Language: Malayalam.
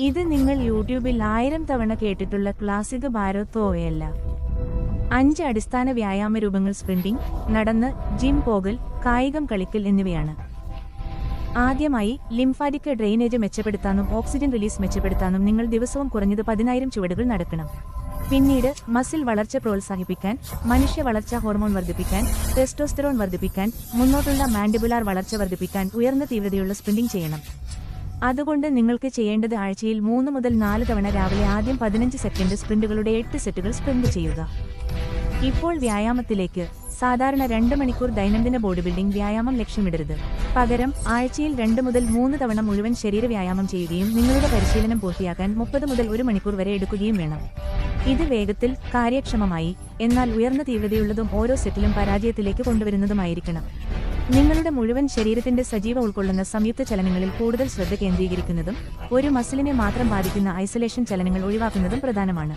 ഇത് നിങ്ങൾ യൂട്യൂബിൽ 1000 തവണ കേട്ടിട്ടുള്ള ക്ലാസിക് ഭാരോത്വയല്ല. 5 അടിസ്ഥാന വ്യായാമ രൂപങ്ങൾ സ്പ്രിന്റിംഗ്, നടന്ന്, ജിം പോകൽ, കായികം കളിക്കൽ എന്നിവയാണ്. ആദ്യമായി, ലിംഫാറ്റിക് ഡ്രെയിനേജ് മെച്ചപ്പെടുത്താനും ഓക്സിജൻ റിലീസ് മെച്ചപ്പെടുത്താനും നിങ്ങൾ ദിവസവും കുറഞ്ഞത് 10,000 ചുവടുകൾ നടക്കണം. പിന്നീട്, മസിൽ വളർച്ച പ്രോത്സാഹിപ്പിക്കാൻ, മനുഷ്യ വളർച്ചാ ഹോർമോൺ വർദ്ധിപ്പിക്കാൻ, ടെസ്റ്റോസ്റ്ററോൺ വർദ്ധിപ്പിക്കാൻ, മുന്നോട്ടുള്ള മാൻഡിബുലാർ വളർച്ച വർദ്ധിപ്പിക്കാൻ ഉയർന്ന തീവ്രതയുള്ള സ്പ്രിന്റിംഗ് ചെയ്യണം. അതുകൊണ്ട് നിങ്ങൾക്ക് ചെയ്യേണ്ടത് ആഴ്ചയിൽ 3 മുതൽ 4 തവണ രാവിലെ ആദ്യം 15 സെക്കൻഡ് സ്പ്രിന്റുകളുടെ 8 സെറ്റുകൾ സ്പ്രിന്റ് ചെയ്യുക. ഇപ്പോൾ വ്യായാമത്തിലേക്ക്. സാധാരണ 2 മണിക്കൂർ ദൈനംദിന ബോഡി ബിൽഡിംഗ് വ്യായാമം ലക്ഷ്യമിടരുത്. പകരം ആഴ്ചയിൽ 2 മുതൽ 3 തവണ മുഴുവൻ ശരീര വ്യായാമം ചെയ്യുകയും നിങ്ങളുടെ പരിശീലനം പൂർത്തിയാക്കാൻ 30 മുതൽ 1 മണിക്കൂർ വരെ എടുക്കുകയും വേണം. ഇത് വേഗത്തിൽ, കാര്യക്ഷമമായി, എന്നാൽ ഉയർന്ന തീവ്രതയുള്ളതും ഓരോ സെറ്റിലും പരാജയത്തിലേക്ക് കൊണ്ടുവരുന്നതുമായിരിക്കണം. നിങ്ങളുടെ മുഴുവൻ ശരീരത്തിന്റെ സജീവ ഉൾക്കൊള്ളുന്ന സംയുക്ത ചലനങ്ങളിൽ കൂടുതൽ ശ്രദ്ധ കേന്ദ്രീകരിക്കുന്നതും ഒരു മസിലിനെ മാത്രം ബാധിക്കുന്ന ഐസൊലേഷൻ ചലനങ്ങൾ ഒഴിവാക്കുന്നതും പ്രധാനമാണ്.